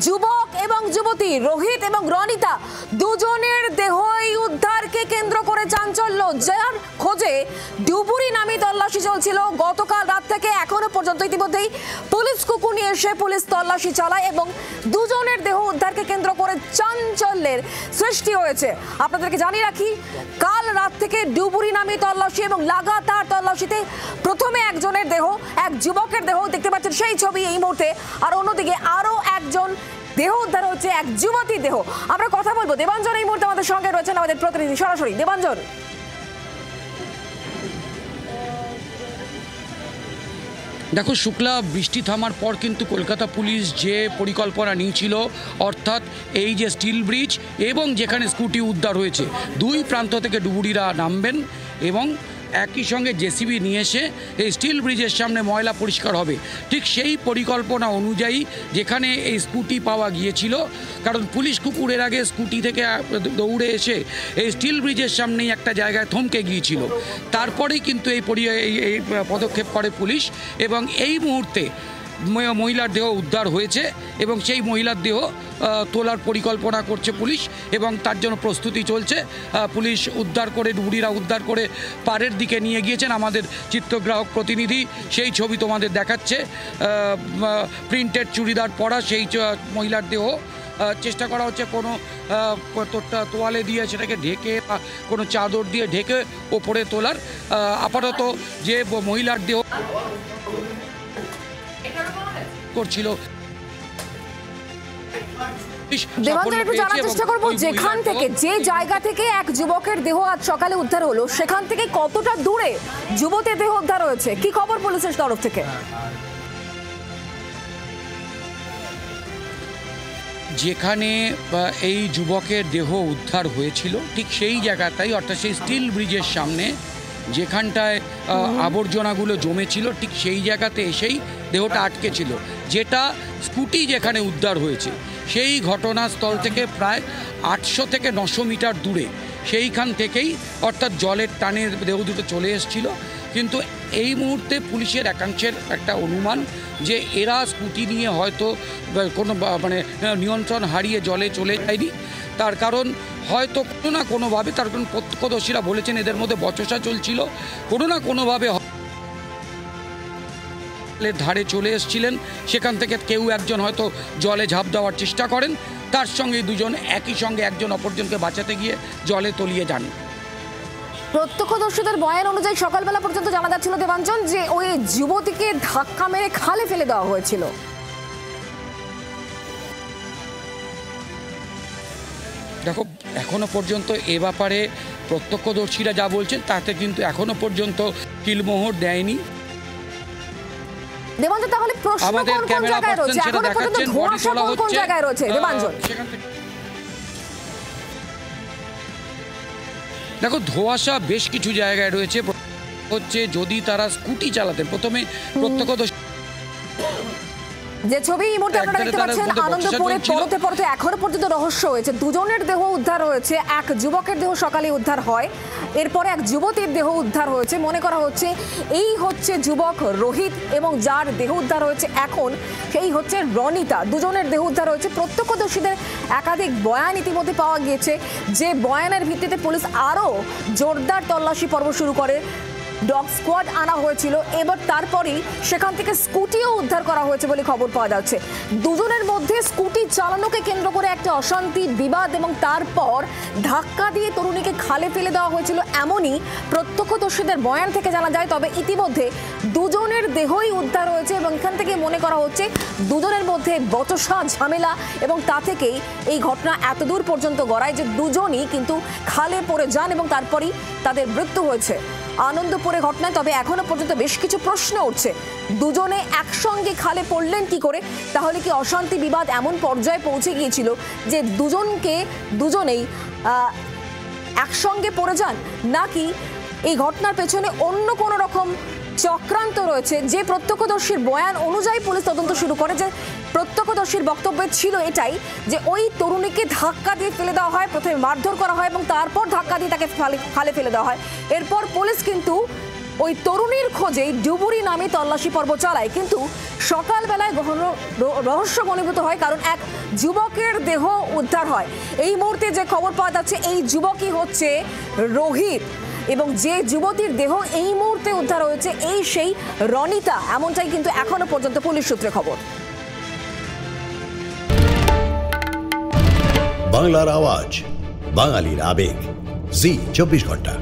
যুবক এবং যুবতী রোহিত এবং রনিতা দুজনের দেহই উদ্ধারকে কেন্দ্র করে চাঞ্চল্য, যার খোঁজে ডুবুরি নামে তল্লাশি চলছিল গতকাল রাত থেকে এখনো পর্যন্ত। ইতিমধ্যেই পুলিশ কুকুর নিয়ে এসে পুলিশ তল্লাশি চালায় এবং দুজনের দেহ উদ্ধারকে কেন্দ্র করে চাঞ্চল্যের সৃষ্টি হয়েছে। আপনাদেরকে জানিয়ে রাখি, কাল রাত থেকে ডুবুরি নামে তল্লাশি এবং লাগাতার তল্লাশিতে প্রথমে একজনের দেহ, এক যুবকের দেহ দেখতে পাচ্ছেন সেই ছবি এই মুহূর্তে, আর অন্যদিকে আরো একজন দেহ উদ্ধার হচ্ছে, এক যুবতীর দেহ। আমরা কথা বলবো, দেবাঞ্জন এই মুহূর্তে আমাদের সঙ্গে রয়েছেন, আমাদের প্রতিনিধি সরাসরি। দেবাঞ্জন, দেখো শুক্লা, বৃষ্টি থামার পর কিন্তু কলকাতা পুলিশ যে পরিকল্পনা নিয়েছিল, অর্থাৎ এই যে স্টিল ব্রিজ এবং যেখানে স্কুটি উদ্ধার হয়েছে, দুই প্রান্ত থেকে ডুবুরিরা নামবেন এবং একই সঙ্গে জেসিবি নিয়ে এসে এই স্টিল ব্রিজের সামনে ময়লা পরিষ্কার হবে। ঠিক সেই পরিকল্পনা অনুযায়ী যেখানে এই স্কুটি পাওয়া গিয়েছিল, কারণ পুলিশ কুকুরের আগে স্কুটি থেকে দৌড়ে এসে এই স্টিল ব্রিজের সামনেই একটা জায়গায় থমকে গিয়েছিল। তারপরেই কিন্তু এই পদক্ষেপ করে পুলিশ এবং এই মুহূর্তে মহিলার দেহ উদ্ধার হয়েছে এবং সেই মহিলার দেহ তোলার পরিকল্পনা করছে পুলিশ এবং তার জন্য প্রস্তুতি চলছে। পুলিশ উদ্ধার করে, ডুবুরিরা উদ্ধার করে পাড়ের দিকে নিয়ে গিয়েছেন। আমাদের চিত্রগ্রাহক প্রতিনিধি সেই ছবি তোমাদের দেখাচ্ছে। প্রিন্টেড চুড়িদার পরা সেই মহিলার দেহ চেষ্টা করা হচ্ছে কোনো তোয়ালে দিয়ে সেটাকে ঢেকে বা কোনো চাদর দিয়ে ঢেকে ওপরে তোলার। আপাতত যে মহিলার দেহ করছিল, দেবাঞ্জন একটু জানার চেষ্টা করবো, যেখান থেকে, যে জায়গা থেকে এক যুবকের দেহ আজ সকালে উদ্ধার হলো, সেখান থেকে কতটা দূরে যুবতীর দেহ উদ্ধার হয়েছে, কি খবর পুলিশের তরফ থেকে? যেখানে এই যুবকের দেহ উদ্ধার হয়েছিল ঠিক সেই জায়গাটাই, অর্থাৎ সেই স্টিল ব্রিজের সামনে যেখানটায় আবর্জনাগুলো জমেছিল, ঠিক সেই জায়গাতে এসেই দেহটা আটকে ছিল। যেটা স্কুটি যেখানে উদ্ধার হয়েছে সেই ঘটনাস্থল থেকে প্রায় 800 থেকে 900 মিটার দূরে, সেইখান থেকেই অর্থাৎ জলের টানে দেহ দুটো চলে এসেছিল। কিন্তু এই মুহূর্তে পুলিশের একাংশের একটা অনুমান যে এরা স্কুটি নিয়ে হয়তো কোনো নিয়ন্ত্রণ হারিয়ে জলে চলে যায়নি। তার কারণ হয়তো কোনো না কোনোভাবে, তার কারণ প্রত্যক্ষদর্শীরা বলেছেন এদের মধ্যে বচসা চলছিল, কোনো না কোনোভাবে ধারে চলে এসেছিলেন, সেখান থেকে কেউ একজন হয়তো জলে ঝাঁপ দেওয়ার চেষ্টা করেন, তার সঙ্গে দুজন একই সঙ্গে একজন অপরজনকে বাঁচাতে গিয়ে জলে তলিয়ে যান। প্রত্যক্ষদর্শীদের বয়ান অনুযায়ী সকালবেলা পর্যন্ত জানা যাচ্ছিল দেবাঞ্জন যে ওই যুবতীকে ধাক্কা মেরে খালে ফেলে দেওয়া হয়েছিল। দেখো, এখনো পর্যন্ত এ ব্যাপারে প্রত্যক্ষদর্শীরা যা বলছেন তাতে কিন্তু এখনো পর্যন্ত কিলমোহর দেয়নি। দেবাঞ্জন, তাহলে প্রশ্ন কোন জায়গায় রয়েছে? এখনো পর্যন্ত ধোঁয়াশা কোন জায়গায় রয়েছে দেবাঞ্জন? দেখো, ধোঁয়াশা বেশ কিছু জায়গায় রয়েছে। হচ্ছে যদি তারা স্কুটি চালাতেন, প্রথমে প্রত্যক্ষদর্শী যে ছবি এই মুহূর্তে আপনারা দেখতে পাচ্ছেন, আনন্দপুরে পড়তে পড়তে এখনো পর্যন্ত রহস্য হয়েছে। দুজনের দেহ উদ্ধার হয়েছে, এক যুবকের দেহ সকালে উদ্ধার হয়, এরপরে এক যুবতীর দেহ উদ্ধার হয়েছে। মনে করা হচ্ছে এই হচ্ছে যুবক রোহিত এবং যার দেহ উদ্ধার হয়েছে এখন সেই হচ্ছে রনিতা। দুজনের দেহ উদ্ধার হয়েছে। প্রত্যক্ষদর্শীদের একাধিক বয়ান ইতিমধ্যে পাওয়া গিয়েছে, যে বয়ানের ভিত্তিতে পুলিশ আরও জোরদার তল্লাশি পর্ব শুরু করে। ডগ স্কোয়াড আনা হয়েছিল, এবার তারপরেই সেখান থেকে স্কুটিও উদ্ধার করা হয়েছে বলে খবর পাওয়া যাচ্ছে। দুজনের মধ্যে স্কুটি চালানোকে কেন্দ্র করে একটা অশান্তি, বিবাদ এবং তারপর ধাক্কা দিয়ে তরুণীকে খালে ফেলে দেওয়া হয়েছিল, এমনই প্রত্যক্ষদর্শীদের বয়ান থেকে জানা যায়। তবে ইতিমধ্যে দুজনের দেহই উদ্ধার হয়েছে এবং এখান থেকে মনে করা হচ্ছে দুজনের মধ্যে বচসা, ঝামেলা এবং তা থেকেই এই ঘটনা এতদূর পর্যন্ত গড়ায় যে দুজনই কিন্তু খালে পড়ে যান এবং তারপরেই তাদের মৃত্যু হয়েছে আনন্দপুরে ঘটনায়। তবে এখনো পর্যন্ত বেশ কিছু প্রশ্ন উঠছে, দুজনে একসঙ্গে খালে পড়লেন কি করে? তাহলে কি অশান্তি, বিবাদ এমন পর্যায়ে পৌঁছে গিয়েছিল যে দুজনেই একসঙ্গে পড়ে যান, নাকি এই ঘটনার পেছনে অন্য কোনো রকম চক্রান্ত রয়েছে? যে প্রত্যক্ষদর্শীর বয়ান অনুযায়ী পুলিশ তদন্ত শুরু করে, যে প্রত্যক্ষদর্শীর বক্তব্য ছিল এটাই যে ওই তরুণীকে ধাক্কা দিয়ে ফেলে দেওয়া হয়, প্রথমে মারধর করা হয় এবং তারপর ধাক্কা দিয়ে তাকে খালে ফেলে দেওয়া হয়। এরপর পুলিশ কিন্তু ওই তরুণীর খোঁজে ডুবুরি নামে তল্লাশি পর্ব চালায়, কিন্তু সকালবেলায় গহন রহস্য ঘনীভূত হয়, কারণ এক যুবকের দেহ উদ্ধার হয়। এই মুহূর্তে যে খবর পাওয়া যাচ্ছে, এই যুবকই হচ্ছে রোহিত, এবং যে যুবতীর দেহ এই মুহূর্তে উদ্ধার হয়েছে এই সেই রনিতা, এমনটাই কিন্তু এখনো পর্যন্ত পুলিশ সূত্রে খবর। বাংলার আওয়াজ, বাঙালির আবেগ, জি 24 ঘন্টা।